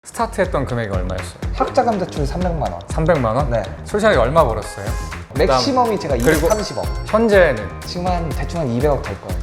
스타트했던 금액이 얼마였어요? 학자금 대출 300만 원. 300만 원? 네. 솔직하게 얼마 벌었어요? 맥시멈이 제가 그리고 230억. 현재는 지금 대충 한 200억 될 거예요.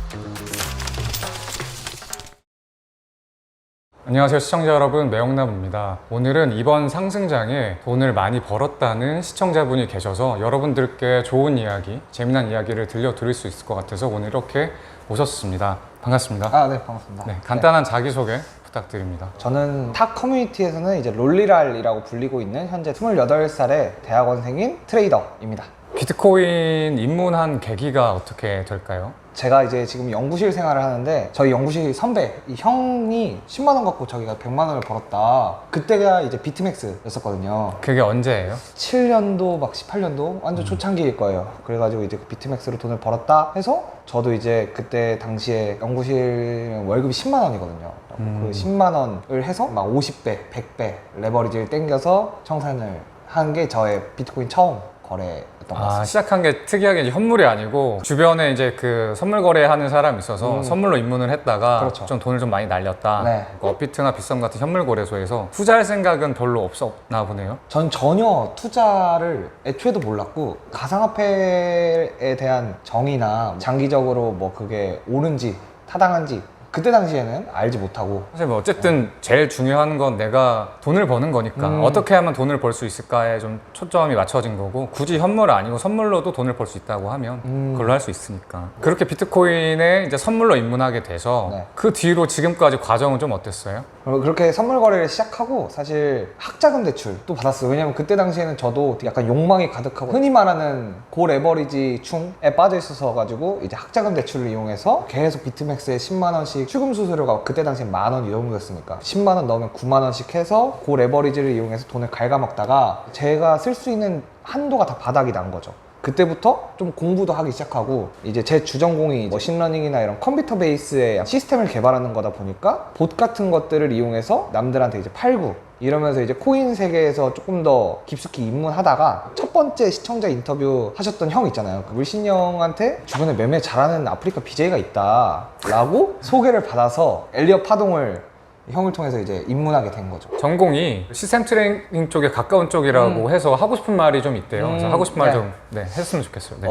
안녕하세요 시청자 여러분, 매형나무입니다. 오늘은 이번 상승장에 돈을 많이 벌었다는 시청자분이 계셔서 여러분들께 좋은 이야기, 재미난 이야기를 들려드릴 수 있을 것 같아서 오늘 이렇게 모셨습니다. 반갑습니다. 네, 반갑습니다. 네, 간단한 자기소개 부탁드립니다. 저는 타 커뮤니티에서는 이제 롤리랄이라고 불리고 있는 현재 28살의 대학원생인 트레이더입니다. 비트코인 입문한 계기가 어떻게 될까요? 제가 이제 지금 연구실 생활을 하는데 저희 연구실 선배, 이 형이 10만 원 갖고 자기가 100만 원을 벌었다. 그때가 이제 비트맥스였었거든요. 그게 언제예요? 7년도 막 18년도 완전 초창기일 거예요. 그래가지고 이제 그 비트맥스로 돈을 벌었다 해서 저도 이제 그때 당시에 연구실 월급이 10만 원이거든요. 그 10만 원을 해서 막 50배, 100배 레버리지를 땡겨서 청산을 한 게 저의 비트코인 처음 거래였던 것 같습니다. 시작한 게 특이하게 이제 현물이 아니고 주변에 이제 그 선물 거래하는 사람이 있어서 선물로 입문을 했다가 그렇죠. 좀 돈을 좀 많이 날렸다. 네. 업비트나 비썸 같은 현물 거래소에서 투자할 생각은 별로 없었나 보네요. 전 전혀 투자를 애초에도 몰랐고 가상화폐에 대한 정의나 장기적으로 뭐 그게 옳은지 타당한지 그때 당시에는 알지 못하고 사실 뭐 어쨌든 제일 중요한 건 내가 돈을 버는 거니까 어떻게 하면 돈을 벌 수 있을까에 좀 초점이 맞춰진 거고, 굳이 현물 아니고 선물로도 돈을 벌 수 있다고 하면 그걸로 할 수 있으니까. 그렇게 비트코인에 이제 선물로 입문하게 돼서 네. 그 뒤로 지금까지 과정은 좀 어땠어요? 그렇게 선물 거래를 시작하고 사실 학자금 대출도 받았어요. 왜냐면 그때 당시에는 저도 약간 욕망이 가득하고 흔히 말하는 고레버리지 충에 빠져 있어서 가지고 이제 학자금 대출을 이용해서 계속 비트맥스에 10만 원씩 출금 수수료가 그때 당시에 만 원 이 정도였으니까 10만 원 넣으면 9만 원씩 해서 고레버리지를 이용해서 돈을 갉아먹다가 제가 쓸 수 있는 한도가 다 바닥이 난 거죠. 그때부터 좀 공부도 하기 시작하고 이제 제 주전공이 머신러닝이나 이런 컴퓨터 베이스의 시스템을 개발하는 거다 보니까 봇 같은 것들을 이용해서 남들한테 이제 팔고 이러면서 이제 코인 세계에서 조금 더 깊숙이 입문하다가 첫 번째 시청자 인터뷰 하셨던 형 있잖아요. 그 물신 형한테 주변에 매매 잘하는 아프리카 BJ가 있다 라고 소개를 받아서 엘리엇 파동을 형을 통해서 이제 입문하게 된 거죠. 전공이 시스템 트레이닝 쪽에 가까운 쪽이라고 해서 하고 싶은 말이 좀 있대요. 그래서 하고 싶은 말 좀 했으면 좋겠어요. 네.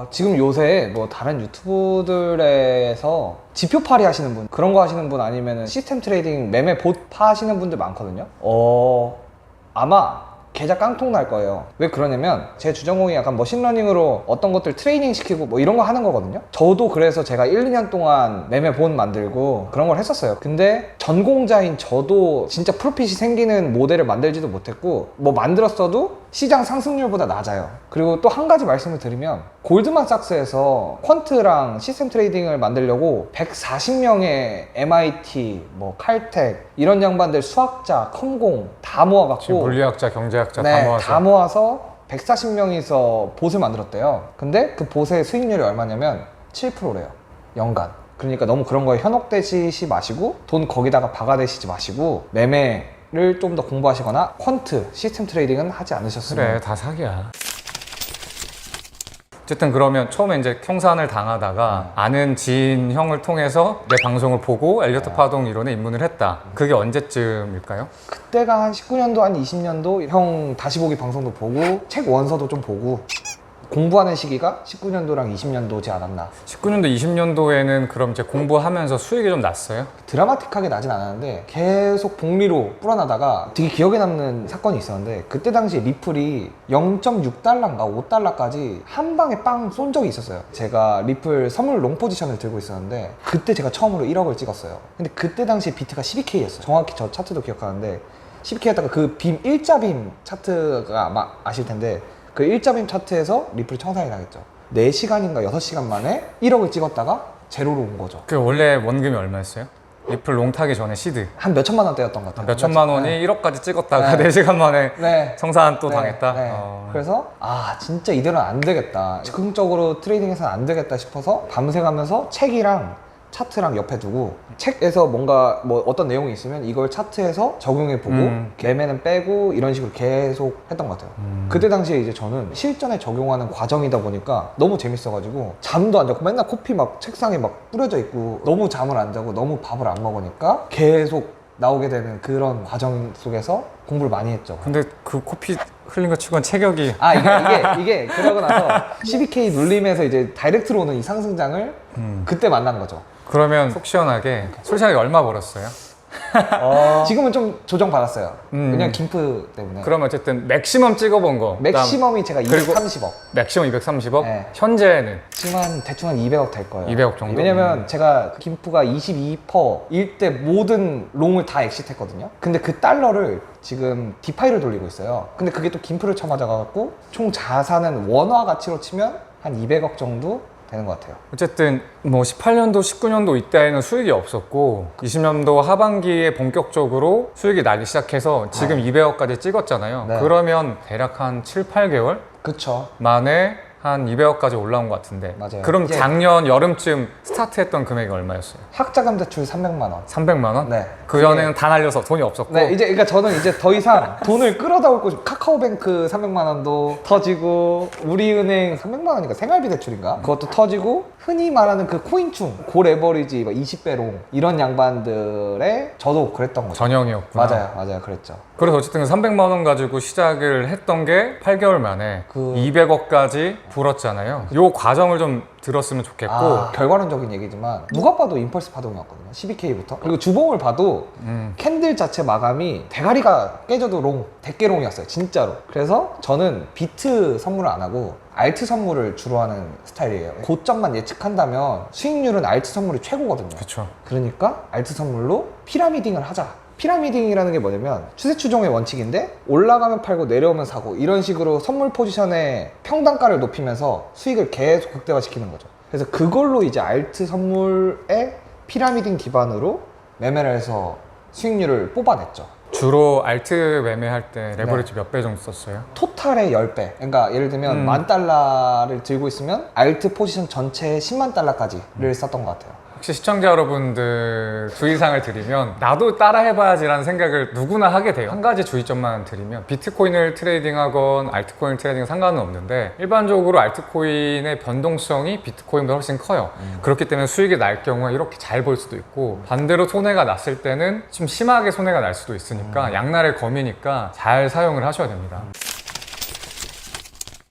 지금 요새 뭐 다른 유튜브들에서 지표팔이 하시는 분, 그런 거 하시는 분 아니면 시스템 트레이딩 매매 봇 파시는 분들 많거든요. 아마 계좌 깡통 날 거예요. 왜 그러냐면 제 주전공이 약간 머신러닝으로 어떤 것들 트레이닝 시키고 뭐 이런 거 하는 거거든요. 저도 그래서 제가 1, 2년 동안 매매 본 만들고 그런 걸 했었어요. 근데 전공자인 저도 진짜 프로핏이 생기는 모델을 만들지도 못했고 뭐 만들었어도 시장 상승률보다 낮아요. 그리고 또 한 가지 말씀을 드리면 골드만삭스에서 퀀트랑 시스템 트레이딩을 만들려고 140명의 MIT, 뭐 칼텍 이런 양반들 수학자, 컴공 다 모아갖고 지금 물리학자, 경제학자 다 모아서 140명이서 봇을 만들었대요. 근데 그 봇의 수익률이 얼마냐면 7%래요. 연간. 그러니까 너무 그런 거에 현혹되시지 마시고 돈 거기다가 박아대시지 마시고 매매를 좀 더 공부하시거나 퀀트, 시스템 트레이딩은 하지 않으셨으면. 그래, 다 사기야. 어쨌든 그러면 처음에 이제 청산을 당하다가 아는 지인 형을 통해서 내 방송을 보고 엘리어트 파동 이론에 입문을 했다. 그게 언제쯤일까요? 그때가 한 19년도, 한 20년도 형 다시 보기 방송도 보고 책 원서도 좀 보고 공부하는 시기가 19년도랑 20년도지 않았나. 19년도, 20년도에는 그럼 이제 공부하면서 수익이 좀 났어요? 드라마틱하게 나진 않았는데 계속 복리로 불어나다가 되게 기억에 남는 사건이 있었는데 그때 당시 리플이 0.6달러인가 5달러까지 한 방에 빵 쏜 적이 있었어요. 제가 리플 선물 롱 포지션을 들고 있었는데 그때 제가 처음으로 1억을 찍었어요. 근데 그때 당시 비트가 12K였어요. 정확히 저 차트도 기억하는데 12K였다가 그 빔, 일자빔 차트가 아마 아실 텐데 그 일자빔 차트에서 리플이 청산이 나겠죠. 4시간인가 6시간 만에 1억을 찍었다가 제로로 온 거죠. 그 원래 원금이 얼마였어요? 리플 롱 타기 전에 시드 한 몇 천만 원대였던 것 같아요. 몇 천만 원이 1억까지 찍었다가 네. 4시간 만에 네. 청산 또 당했다? 네. 그래서 진짜 이대로는 안 되겠다. 즉흥적으로 트레이딩해서는 안 되겠다 싶어서 밤새 가면서 책이랑 차트랑 옆에 두고 책에서 뭔가 뭐 어떤 내용이 있으면 이걸 차트에서 적용해 보고 매매는 빼고 이런 식으로 계속 했던 것 같아요. 그때 당시에 이제 저는 실전에 적용하는 과정이다 보니까 너무 재밌어가지고 잠도 안 자고 맨날 코피 막 책상에 막 뿌려져 있고 너무 잠을 안 자고 너무 밥을 안 먹으니까 계속 나오게 되는 그런 과정 속에서 공부를 많이 했죠. 근데 그 코피 흘린 거 치고는 체격이 아 이게 그러고 나서 12K 눌림에서 이제 다이렉트로 오는 이 상승장을 그때 만난 거죠. 그러면 속 시원하게 솔직하게 얼마 벌었어요? 지금은 좀 조정 받았어요. 음. 그냥 김프 때문에. 그럼 어쨌든 맥시멈 찍어본 거 맥시멈이 제가 그리고 230억. 맥시멈 230억? 네. 현재는 지금 대충 한 200억 될 거예요. 200억 정도? 왜냐면 제가 김프가 22%일 때 모든 롱을 다 엑시트했거든요. 근데 그 달러를 지금 디파이를 돌리고 있어요. 근데 그게 또 김프를 쳐맞아가지고 총 자산은 원화 가치로 치면 한 200억 정도 되는 것 같아요. 어쨌든 뭐 18년도, 19년도 이때에는 수익이 없었고 20년도 하반기에 본격적으로 수익이 나기 시작해서 지금 200억까지 찍었잖아요. 네. 그러면 대략 한 7, 8개월 그쵸. 만에 한 200억까지 올라온 것 같은데 맞아요. 그럼 이제- 작년 여름쯤 스타트했던 금액이 얼마였어요? 학자금 대출 300만 원. 300만 원? 네. 그 전에는 다 날려서 돈이 없었고 네, 이제 그러니까 저는 이제 더 이상 돈을 끌어다 올 곳이 카카오뱅크 300만 원도 터지고 우리은행 300만 원인가 생활비 대출인가 그것도 터지고 흔히 말하는 그 코인충 고레버리지 20배 롱 이런 양반들의 저도 그랬던 거죠. 전형이었구나. 맞아요, 그랬죠. 그래서 어쨌든 300만 원 가지고 시작을 했던 게 8개월 만에 그- 200억까지 불었잖아요. 요 과정을 좀 들었으면 좋겠고 결과론적인 얘기지만 누가 봐도 임펄스 파동이었거든요. 12K부터. 그리고 주봉을 봐도 캔들 자체 마감이 대가리가 깨져도 롱, 대깨롱이었어요. 진짜로. 그래서 저는 비트 선물을 안 하고 알트 선물을 주로 하는 스타일이에요. 고점만 예측한다면 수익률은 알트 선물이 최고거든요. 그렇죠. 그러니까 알트 선물로 피라미딩을 하자. 피라미딩이라는 게 뭐냐면 추세 추종의 원칙인데 올라가면 팔고 내려오면 사고 이런 식으로 선물 포지션의 평단가를 높이면서 수익을 계속 극대화시키는 거죠. 그래서 그걸로 이제 알트 선물의 피라미딩 기반으로 매매를 해서 수익률을 뽑아냈죠. 주로 알트 매매할 때 레버리지 몇 배 정도 썼어요? 토탈의 10배. 그러니까 예를 들면 10,000달러를 들고 있으면 알트 포지션 전체의 10만 달러까지를 썼던 것 같아요. 혹시 시청자 여러분들 주의사항을 드리면 나도 따라 해봐야지라는 생각을 누구나 하게 돼요. 한 가지 주의점만 드리면 비트코인을 트레이딩하건 알트코인 트레이딩은 상관은 없는데 일반적으로 알트코인의 변동성이 비트코인보다 훨씬 커요. 그렇기 때문에 수익이 날 경우에 이렇게 잘 볼 수도 있고 반대로 손해가 났을 때는 좀 심하게 손해가 날 수도 있으니까 양날의 검이니까 잘 사용을 하셔야 됩니다.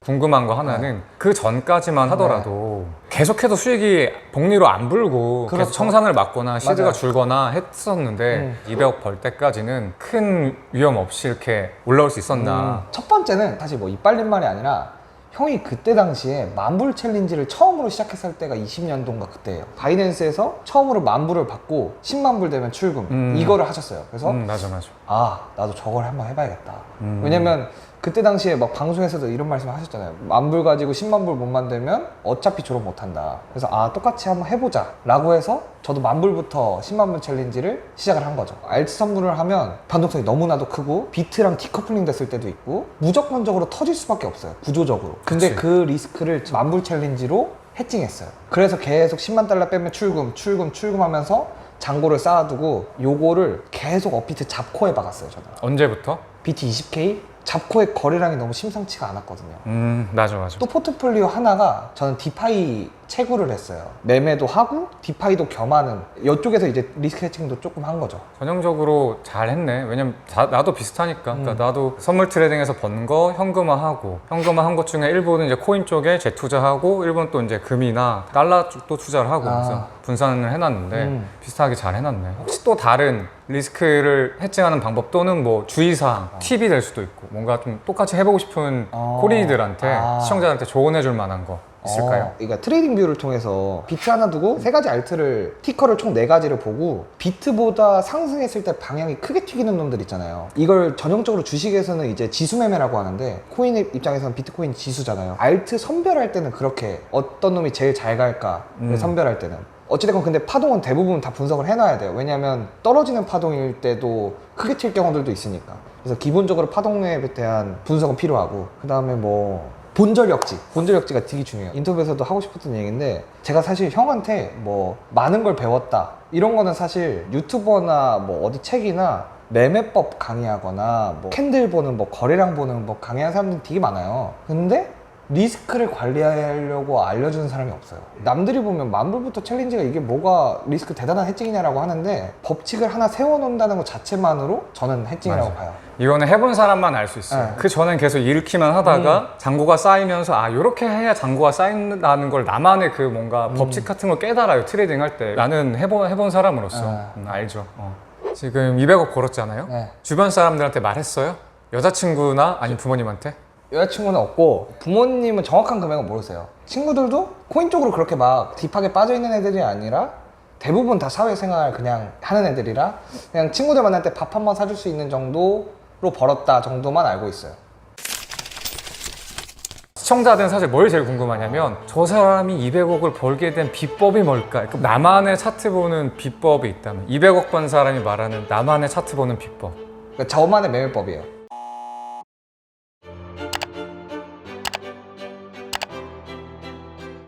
궁금한 거 하나는 그 전까지만 하더라도 계속해서 수익이 복리로 안 불고 그렇죠. 계속 청산을 맞거나 시드가 맞아요. 줄거나 했었는데 200억 벌 때까지는 큰 위험 없이 이렇게 올라올 수 있었나. 첫 번째는 사실 뭐 이빨린 말이 아니라 형이 그때 당시에 만불 챌린지를 처음으로 시작했을 때가 20년도인가 그때예요. 바이낸스에서 처음으로 만불을 받고 10만 불 되면 출금 이거를 하셨어요. 그래서 맞아. 나도 저걸 한번 해봐야겠다. 왜냐면 그때 당시에 막 방송에서도 이런 말씀 하셨잖아요. 만불 가지고 10만 불 못 만들면 어차피 졸업 못한다. 그래서 똑같이 한번 해보자 라고 해서 저도 만불부터 10만 불 챌린지를 시작을 한 거죠. 알트 선물을 하면 변동성이 너무나도 크고 비트랑 디커플링 됐을 때도 있고 무조건적으로 터질 수밖에 없어요. 구조적으로. 근데 그치. 그 리스크를 만불 챌린지로 해칭했어요. 그래서 계속 10만 달러 빼면 출금하면서 잔고를 쌓아두고 요거를 계속 업비트 잡코에 박았어요. 저는 언제부터? BT 20K 잡코의 거래량이 너무 심상치가 않았거든요. 맞아. 또 포트폴리오 하나가 저는 디파이 채굴을 했어요. 매매도 하고 디파이도 겸하는 이쪽에서 이제 리스크 해칭도 조금 한 거죠. 전형적으로 잘 했네. 왜냐면 나도 비슷하니까. 그러니까 나도 선물 트레이딩에서 번 거 현금화하고 현금화한 것 중에 일부는 이제 코인 쪽에 재투자하고 일부는 또 이제 금이나 달러 쪽도 투자를 하고 그래서 분산을 해놨는데 비슷하게 잘 해놨네. 혹시 또 다른 리스크를 해칭하는 방법 또는 뭐 주의사항, 팁이 될 수도 있고 뭔가 좀 똑같이 해보고 싶은 코리들한테 시청자들한테 조언해줄 만한 거 있을까요? 그러니까 트레이딩 뷰를 통해서 비트 하나 두고 세 가지 알트를 티커를 총 네 가지를 보고 비트보다 상승했을 때 방향이 크게 튀기는 놈들 있잖아요. 이걸 전형적으로 주식에서는 이제 지수 매매라고 하는데 코인 입장에서는 비트코인 지수잖아요. 알트 선별할 때는 그렇게 어떤 놈이 제일 잘 갈까를 선별할 때는 어찌됐건 근데 파동은 대부분 다 분석을 해놔야 돼요. 왜냐하면 떨어지는 파동일 때도 크게 튈 경우들도 있으니까. 그래서 기본적으로 파동에 대한 분석은 필요하고 그 다음에 뭐 본절역지가 되게 중요해요. 인터뷰에서도 하고 싶었던 얘기인데 제가 사실 형한테 뭐 많은 걸 배웠다 이런 거는 사실 유튜버나 뭐 어디 책이나 매매법 강의하거나 뭐 캔들 보는 뭐 거래량 보는 뭐 강의하는 사람들이 되게 많아요. 근데 리스크를 관리하려고 알려주는 사람이 없어요. 남들이 보면 만불부터 챌린지가 이게 뭐가 리스크 대단한 해칭이냐라고 하는데 법칙을 하나 세워놓는다는 것 자체만으로 저는 해칭이라고 맞아요. 봐요. 이거는 해본 사람만 알 수 있어요. 네. 그 전엔 계속 잃기만 하다가 잔고가 쌓이면서 아 이렇게 해야 잔고가 쌓인다는 걸 나만의 그 뭔가 법칙 같은 걸 깨달아요. 트레이딩 할 때. 나는 해본 사람으로서 알죠. 지금 200억 벌었잖아요. 네. 주변 사람들한테 말했어요? 여자친구나 아니면 부모님한테? 여자친구는 없고 부모님은 정확한 금액은 모르세요. 친구들도 코인 쪽으로 그렇게 막 딥하게 빠져있는 애들이 아니라 대부분 다 사회생활 그냥 하는 애들이라 그냥 친구들 만날 때 밥 한 번 사줄 수 있는 정도로 벌었다 정도만 알고 있어요. 시청자들은 사실 뭘 제일 궁금하냐면 저 사람이 200억을 벌게 된 비법이 뭘까? 그러니까 나만의 차트 보는 비법이 있다면 200억 번 사람이 말하는 나만의 차트 보는 비법. 그러니까 저만의 매매법이에요.